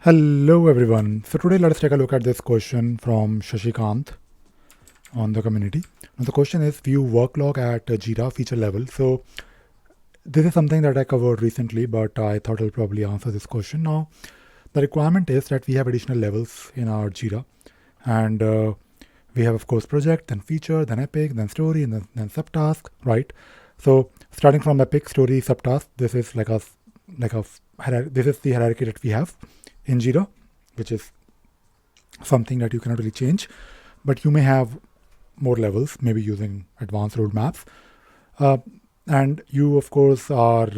Hello everyone. So today let's take a look at this question from Shashikant on the community. Now the question is view work log at Jira feature level. So this is something that I covered recently, but I thought I'll probably answer this question. Now the requirement is that we have additional levels in our Jira, and we have of course project, then feature, then epic, then story, and then subtask, right? So starting from epic, story, subtask, this is this is the hierarchy that we have in Jira, which is something that you cannot really change, but you may have more levels, maybe using advanced roadmaps. And you, of course, are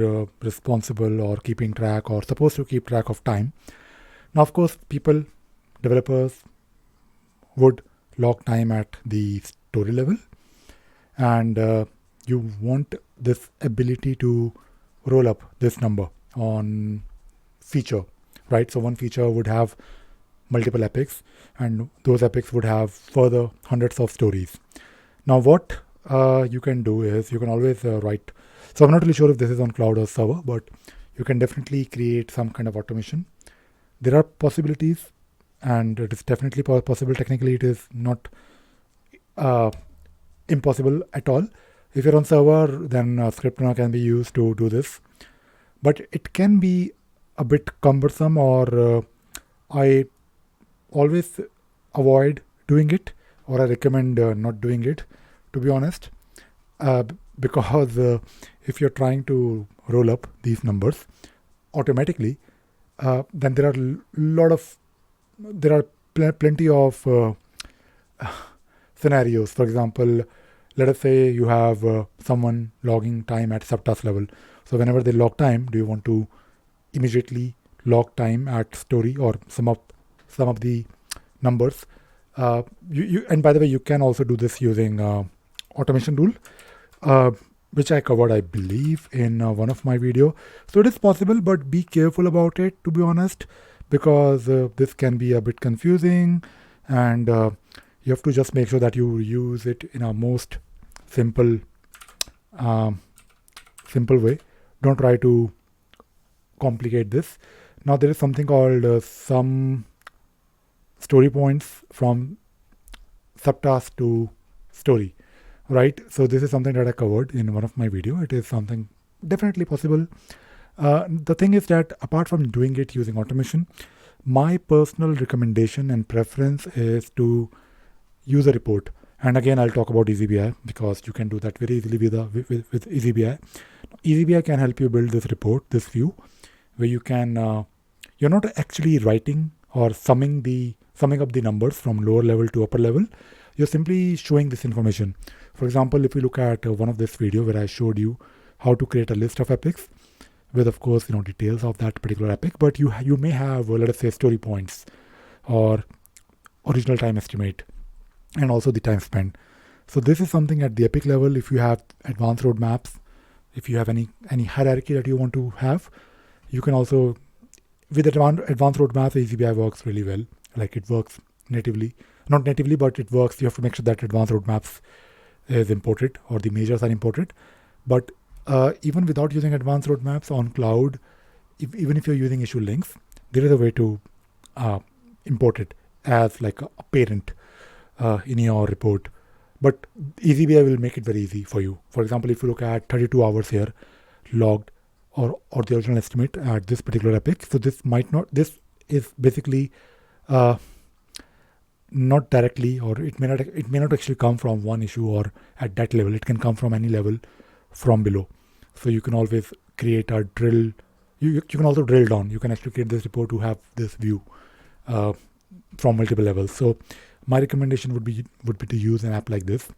responsible or keeping track or supposed to keep track of time. Now, of course, people, developers would log time at the story level, and you want this ability to roll up this number on feature, right? So one feature would have multiple epics, and those epics would have further hundreds of stories. Now, what you can do is you can always write. So I'm not really sure if this is on cloud or server, but you can definitely create some kind of automation. There are possibilities, and it is definitely possible. Technically, it is not impossible at all. If you're on server, then script runner can be used to do this, but it can be a bit cumbersome, or I always avoid doing it, or I recommend not doing it, to be honest, because if you're trying to roll up these numbers automatically, then there are plenty of scenarios. For example, let us say you have someone logging time at subtask level. So whenever they log time, do you want to immediately log time at story or some of the numbers? And by the way, you can also do this using automation rule, which I covered, I believe, in one of my video. So it is possible, but be careful about it, to be honest, because this can be a bit confusing, and you have to just make sure that you use it in a most simple way. Don't try to complicate this. Now there is something called some story points from subtask to story, right? So this is something that I covered in one of my video. It is something definitely possible. The thing is that apart from doing it using automation, my personal recommendation and preference is to use a report. And again, I'll talk about EasyBI because you can do that very easily with EasyBI. EasyBI can help you build this report, this view, where you can, you're not actually writing or summing up the numbers from lower level to upper level. You're simply showing this information. For example, if you look at one of this video where I showed you how to create a list of epics with, of course, details of that particular epic, but you may have, let us say, story points or original time estimate, and also the time spent. So this is something at the epic level. If you have advanced roadmaps, if you have any hierarchy that you want to have, you can also, with advanced roadmaps, EasyBI works really well. Like it works natively, not natively, but it works. You have to make sure that advanced roadmaps is imported or the measures are imported. But even without using advanced roadmaps on cloud, even if you're using issue links, there is a way to import it as like a parent in your report. But EasyBI will make it very easy for you. For example, if you look at 32 hours here logged or the original estimate at this particular epic, so this is basically not directly, or it may not actually come from one issue or at that level. It can come from any level from below. So you can always create a drill. You can also drill down. You can actually create this report to have this view from multiple levels. So my recommendation would be to use an app like this,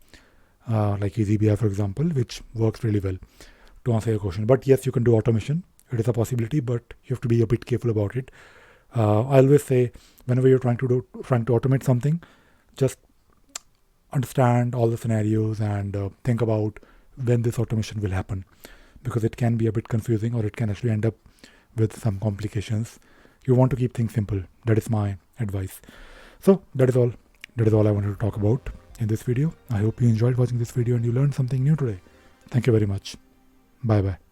like EasyBI, for example, which works really well to answer your question. But yes, you can do automation. It is a possibility, but you have to be a bit careful about it. I always say, whenever you're trying to automate something, just understand all the scenarios and think about when this automation will happen, because it can be a bit confusing, or it can actually end up with some complications. You want to keep things simple. That is my advice. So that is all I wanted to talk about in this video. I hope you enjoyed watching this video and you learned something new today. Thank you very much. Bye bye.